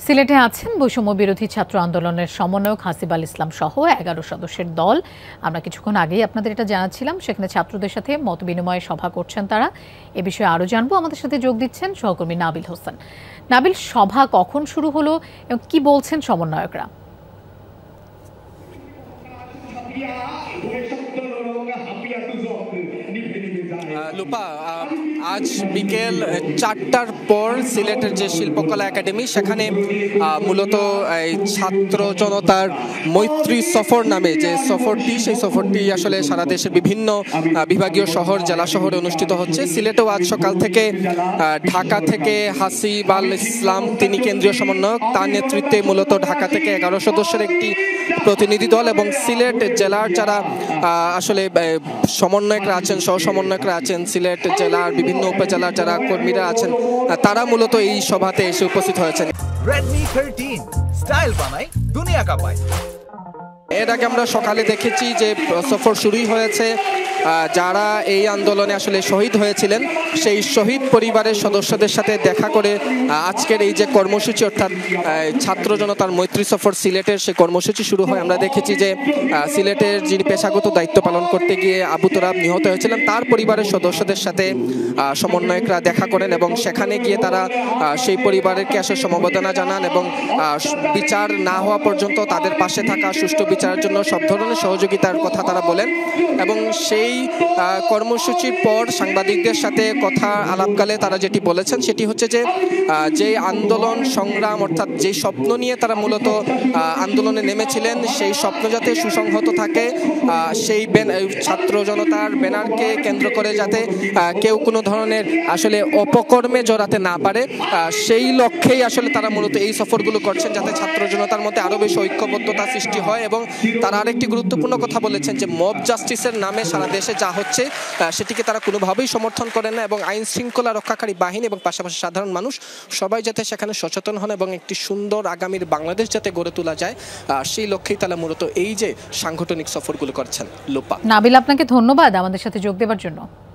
সিলেটে আছেন বৈষম্য বিরোধী ছাত্র আন্দোলনের সমন্বয়ক হাসিব আল ইসলাম সহ ১১ সদস্যের দল। আমরা কিছুক্ষণ আগেই আপনাদের এটা জানাচ্ছিলাম, সেখানে ছাত্রদের সাথে মতবিনিময় সভা করছেন তারা। এ বিষয়ে আরও জানবো, আমাদের সাথে যোগ দিচ্ছেন সহকর্মী নাবিল হোসেন। নাবিল, সভা কখন শুরু হলো এবং কি বলছেন সমন্বয়করা? লুপা, আজ বিকেল ৪টার পর সিলেটের যে শিল্পকলা একাডেমি, সেখানে মূলত এই ছাত্র জনতার মৈত্রী সফর নামে যে সফরটি, সেই সফরটি আসলে সারা দেশের বিভিন্ন বিভাগীয় শহর, জেলা শহরে অনুষ্ঠিত হচ্ছে। সিলেটেও আজ সকাল থেকে ঢাকা থেকে হাসিব আল ইসলাম, তিনি কেন্দ্রীয় সমন্বয়ক, তার নেতৃত্বে মূলত ঢাকা থেকে ১১ সদস্যের একটি প্রতিনিধি দল এবং সিলেট জেলার যারা আসলে সমন্বয়করা আছেন, সহ সমন্বয়করা আছেন, সিলেট জেলার বিভিন্ন উপজেলার যারা কর্মীরা আছেন, তারা মূলত এই সভাতে এসে উপস্থিত হয়েছেন। Redmi 13 স্টাইল বানাই দুনিয়া কাঁপায়। এর আগে আমরা সকালে দেখেছি যে সফর শুরুই হয়েছে। যারা এই আন্দোলনে আসলে শহীদ হয়েছিলেন, সেই শহীদ পরিবারের সদস্যদের সাথে দেখা করে আজকের এই যে কর্মসূচি, অর্থাৎ ছাত্র জনতার মৈত্রী সফর সিলেটের, সেই কর্মসূচি শুরু হয়। আমরা দেখেছি যে সিলেটের যিনি পেশাগত দায়িত্ব পালন করতে গিয়ে আবু তোরাব নিহত হয়েছিলেন, তার পরিবারের সদস্যদের সাথে সমন্বয়করা দেখা করেন এবং সেখানে গিয়ে তারা সেই পরিবারকে আসলে সমবেদনা জানান এবং বিচার না হওয়া পর্যন্ত তাদের পাশে থাকা, সুষ্ঠু বিচারের জন্য সব ধরনের সহযোগিতার কথা তারা বলেন। এবং সেই কর্মসূচির পর সাংবাদিকদের সাথে কথা আলাপকালে তারা যেটি বলেছেন সেটি হচ্ছে যে আন্দোলন সংগ্রাম, অর্থাৎ যে স্বপ্ন নিয়ে তারা মূলত আন্দোলনে নেমেছিলেন, সেই স্বপ্ন যাতে সুসংহত থাকে, সেই ছাত্র জনতার ব্যানারকে কেন্দ্র করে যাতে কেউ কোনো ধরনের আসলে অপকর্মে জড়াতে না পারে, সেই লক্ষ্যেই আসলে তারা মূলত এই সফরগুলো করছেন, যাতে ছাত্র জনতার মধ্যে আরও বেশি ঐক্যবদ্ধতা সৃষ্টি হয়। এবং তারা আরেকটি গুরুত্বপূর্ণ কথা বলেছেন যে মব জাস্টিসের নামে সারা দেশে যা হচ্ছে সেটিকে তারা কোনোভাবেই সমর্থন করেন না এবং আইন শৃঙ্খলা রক্ষাকারী বাহিনী এবং পাশাপাশি সাধারণ মানুষ সবাই যাতে সেখানে সচেতন হন এবং একটি সুন্দর আগামীর বাংলাদেশ যাতে গড়ে তোলা যায়, সেই লক্ষ্যেই তারা মূলত এই যে সাংগঠনিক সফরগুলো করছেন। লোপা। নাবিল, আপনাকে ধন্যবাদ আমাদের সাথে যোগ দেওয়ার জন্য।